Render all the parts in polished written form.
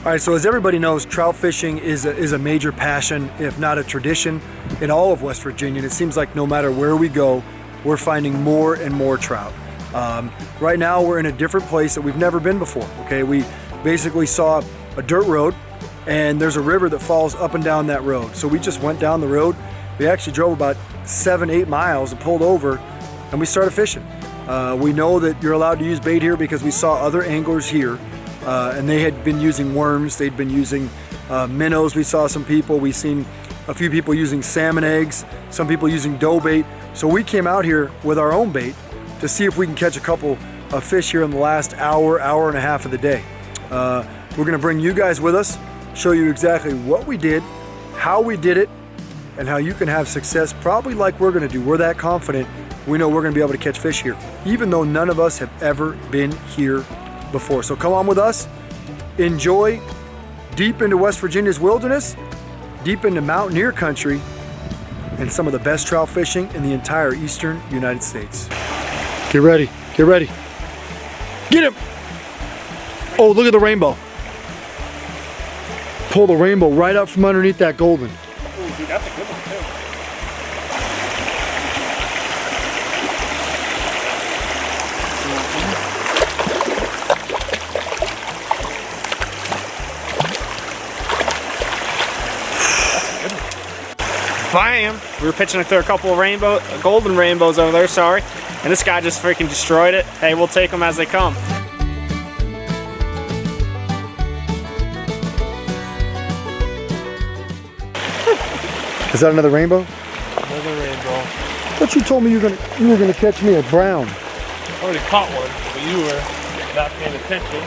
All right, so as everybody knows, trout fishing is a major passion, if not a tradition, in all of West Virginia. And it seems like no matter where we go, we're finding more and more trout. Right now, we're in a different place that we've never been before, okay? We basically saw a dirt road, and there's a river that falls up and down that road. So we just went down the road. We actually drove about 7-8 miles and pulled over, and we started fishing. We know that you're allowed to use bait here because we saw other anglers here. And they had been using worms, they'd been using minnows. We saw some people, we've seen a few people using salmon eggs, some people using dough bait. So we came out here with our own bait to see if we can catch a couple of fish here in the last hour, hour and a half of the day. We're gonna bring you guys with us, show you exactly what we did, how we did it, and how you can have success probably like we're gonna do. We're that confident, we know we're gonna be able to catch fish here, even though none of us have ever been here before. So come on with us, enjoy deep into West Virginia's wilderness, deep into Mountaineer Country, and some of the best trout fishing in the entire eastern United States. Get ready, get ready. Get him! Oh, look at the rainbow. Pull the rainbow right up from underneath that golden. Oh, dude, that's a good one too. Bam! We were pitching through a couple of golden rainbows over there, sorry. And this guy just freaking destroyed it. Hey, we'll take them as they come. Is that another rainbow? Another rainbow. But you told me you were gonna catch me a brown. I already caught one, but you were not paying attention.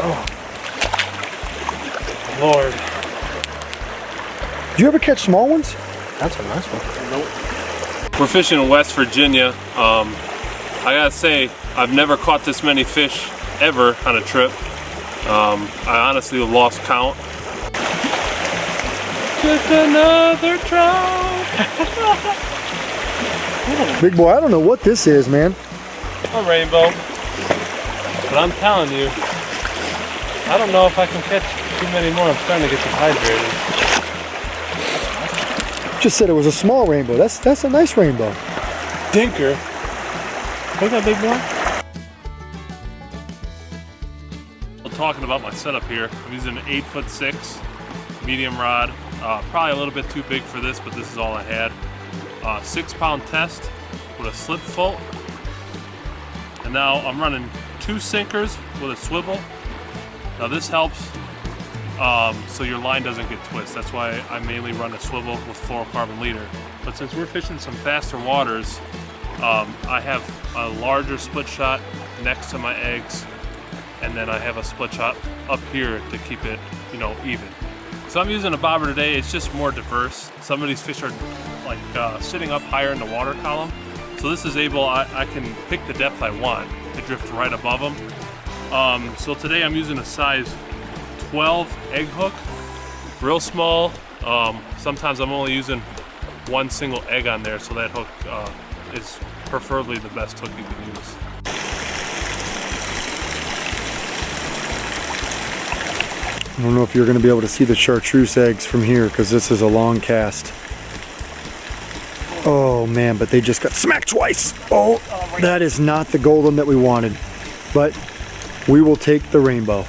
Oh. Lord. Did you ever catch small ones? That's a nice one. Nope. We're fishing in West Virginia. I gotta say, I've never caught this many fish ever on a trip. I honestly lost count. Just another trout. Big boy, I don't know what this is, man. A rainbow. But I'm telling you, I don't know if I can catch too many more. I'm starting to get dehydrated. Just said it was a small rainbow. That's a nice rainbow. Dinker. Take that, big boy. Talking about my setup here. I'm using an 8'6" medium rod. Probably a little bit too big for this, but this is all I had. 6-pound test with a slip float. And now I'm running 2 sinkers with a swivel. Now this helps so your line doesn't get twisted. That's why I mainly run a swivel with fluorocarbon leader. But since we're fishing some faster waters, I have a larger split shot next to my eggs, and then I have a split shot up here to keep it, you know, even. So I'm using a bobber today. It's just more diverse. Some of these fish are like sitting up higher in the water column. So this is able, I can pick the depth I want to drift right above them. So today I'm using a size 12 egg hook, real small. Sometimes I'm only using one single egg on there, so that hook is preferably the best hook you can use. I don't know if you're going to be able to see the chartreuse eggs from here because this is a long cast. Oh man, but they just got smacked twice. Oh, that is not the golden that we wanted, but we will take the rainbow.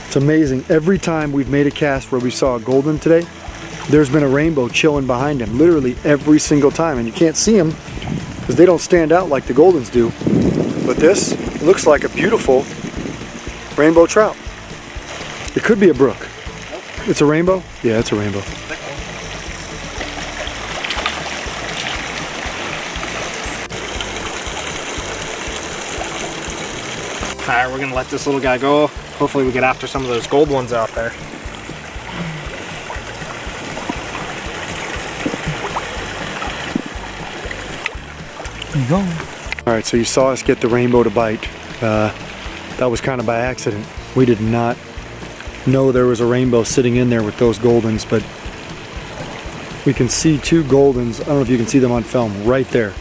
It's amazing. Every time we've made a cast where we saw a golden today, there's been a rainbow chilling behind him, literally every single time. And you can't see them because they don't stand out like the goldens do. But this looks like a beautiful rainbow trout. It could be a brook. Nope. It's a rainbow? Yeah, it's a rainbow. Alright, we're gonna let this little guy go. Hopefully we get after some of those gold ones out there. There you go. Alright, so you saw us get the rainbow to bite. That was kind of by accident. We did not know there was a rainbow sitting in there with those goldens, but we can see 2 goldens. I don't know if you can see them on film right there.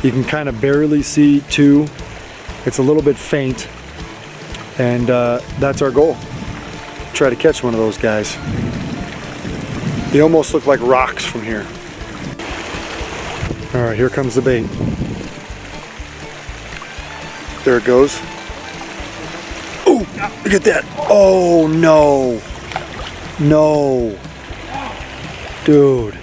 You can kind of barely see 2 It's a little bit faint, and that's our goal. Try to catch one of those guys. They almost look like rocks from here. All right, here comes the bait. There it goes. Ooh, look at that. Oh no. No. Dude.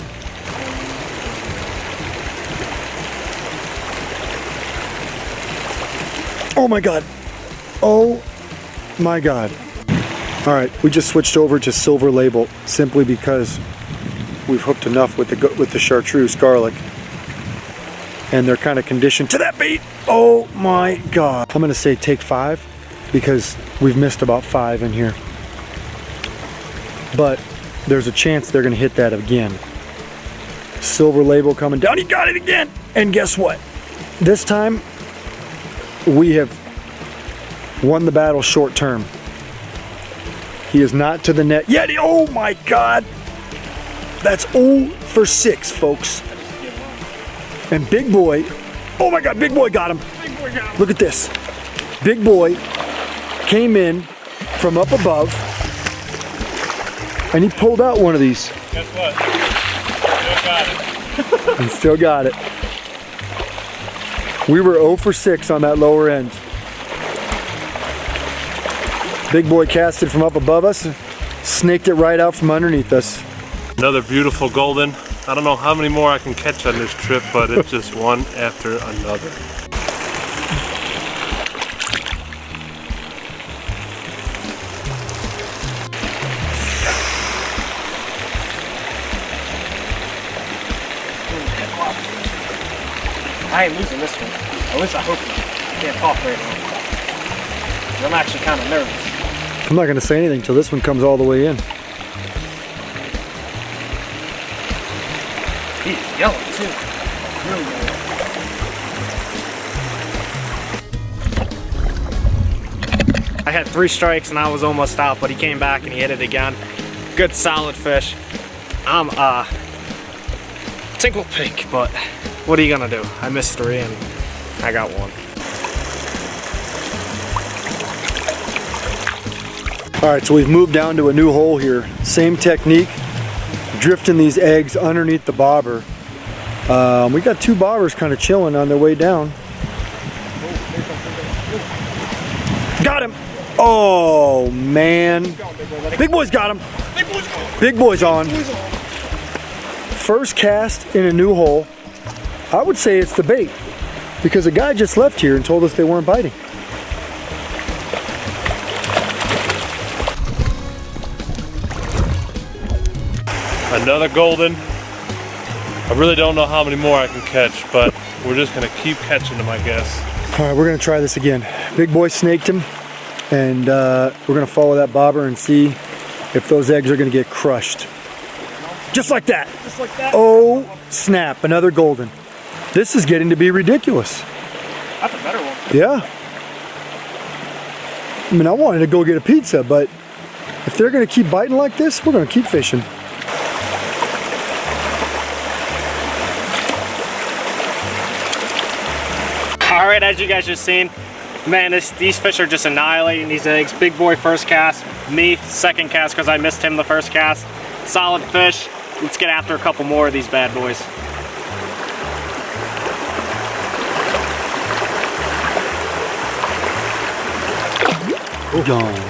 Oh my God. Oh my God. All right, we just switched over to silver label simply because we've hooked enough with the chartreuse garlic, and they're kind of conditioned to that bait. Oh my God. I'm gonna say take 5 because we've missed about 5 in here. But there's a chance they're gonna hit that again. Silver label coming down, he got it again. And guess what? This time, we have won the battle short term. He is not to the net yet. Oh my God. That's 0 for 6, folks. And Big Boy, oh my God, Big Boy got him. Look at this. Big Boy came in from up above and he pulled out one of these. Guess what? Still got it. He still got it. We were 0 for 6 on that lower end. Big Boy casted from up above us, snaked it right out from underneath us. Another beautiful golden. I don't know how many more I can catch on this trip, but it's just one after another. I ain't losing this one. At least I hope not. I can't talk very long. I'm actually kind of nervous. I'm not gonna say anything till this one comes all the way in. He's yellow too. Really yellow. I had 3 strikes and I was almost out, but he came back and he hit it again. Good solid fish. I'm tinkle pink, but what are you gonna do? I missed 3 and I got 1. All right, so we've moved down to a new hole here. Same technique, drifting these eggs underneath the bobber. We got 2 bobbers kind of chilling on their way down. Got him. Oh man. Big Boy's got him. Big Boy's on. First cast in a new hole. I would say it's the bait because a guy just left here and told us they weren't biting. Another golden. I really don't know how many more I can catch, but we're just gonna keep catching them, I guess. All right, we're gonna try this again. Big Boy snaked him, and we're gonna follow that bobber and see if those eggs are gonna get crushed. Just like that. Just like that. Oh, snap, another golden. This is getting to be ridiculous. That's a better one. Yeah. I mean, I wanted to go get a pizza, but if they're gonna keep biting like this, we're gonna keep fishing. Alright, as you guys just seen, man, these fish are just annihilating these eggs. Big Boy first cast, me second cast because I missed him the first cast. Solid fish. Let's get after a couple more of these bad boys. Gone.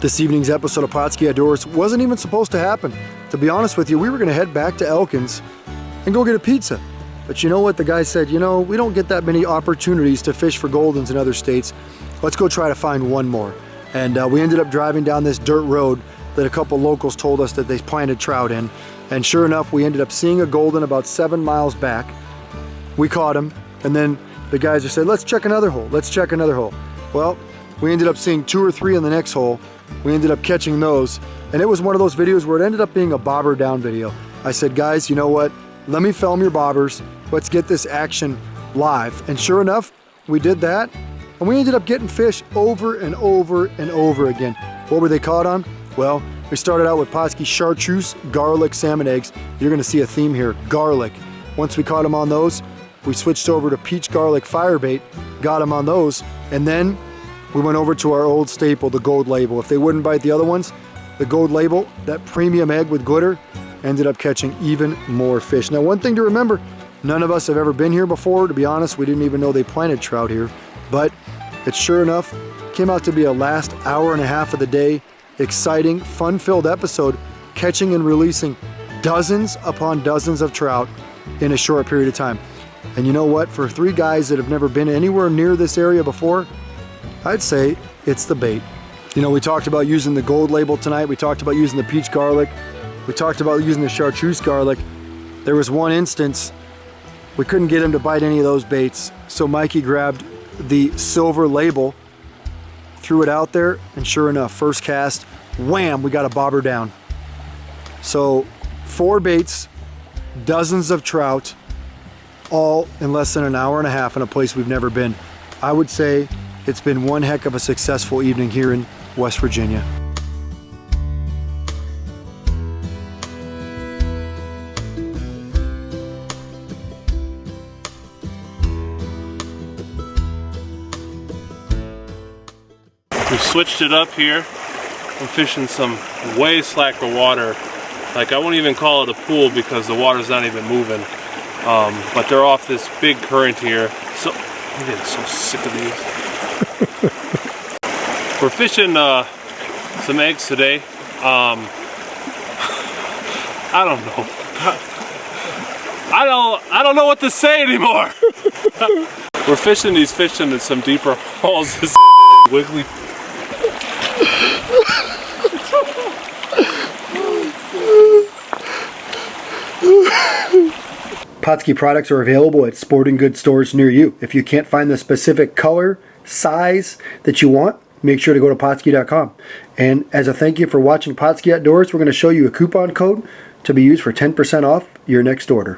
This evening's episode of Pautzke Outdoors wasn't even supposed to happen. To be honest with you, we were gonna head back to Elkins and go get a pizza. But you know what? The guy said, you know, we don't get that many opportunities to fish for goldens in other states. Let's go try to find one more. And we ended up driving down this dirt road that a couple locals told us that they planted trout in. And sure enough, we ended up seeing a golden about 7 miles back. We caught him, and then the guys just said, let's check another hole, let's check another hole. Well, we ended up seeing 2 or 3 in the next hole. We ended up catching those, and it was one of those videos where it ended up being a bobber down video. I said, guys, you know what? Let me film your bobbers. Let's get this action live. And sure enough, we did that, and we ended up getting fish over and over and over again. What were they caught on? Well, we started out with Pautzke chartreuse, garlic, salmon eggs. You're gonna see a theme here, garlic. Once we caught them on those, we switched over to peach garlic firebait, got them on those, And then we went over to our old staple, the gold label. If they wouldn't bite the other ones, the gold label, that premium egg with glitter, ended up catching even more fish. Now, one thing to remember, none of us have ever been here before. To be honest, we didn't even know they planted trout here, but it sure enough came out to be a last hour and a half of the day, exciting, fun-filled episode, catching and releasing dozens upon dozens of trout in a short period of time. And you know what? For 3 guys that have never been anywhere near this area before, I'd say it's the bait. You know, we talked about using the gold label tonight. We talked about using the peach garlic. We talked about using the chartreuse garlic. There was one instance we couldn't get him to bite any of those baits, so Mikey grabbed the silver label, threw it out there, and sure enough, first cast, wham, we got a bobber down. So 4 baits, dozens of trout, all in less than an hour and a half in a place we've never been. I would say it's been one heck of a successful evening here in West Virginia. We switched it up here. I'm fishing some way slacker water. Like, I wouldn't even call it a pool because the water's not even moving. But they're off this big current here. So I'm getting so sick of these. We're fishing some eggs today. I don't know. I don't know what to say anymore. We're fishing these fish into some deeper holes. This wiggly. Pautzke products are available at sporting goods stores near you. If you can't find the specific color, size that you want, make sure to go to Pautzke.com. And as a thank you for watching Pautzke Outdoors, we're going to show you a coupon code to be used for 10% off your next order.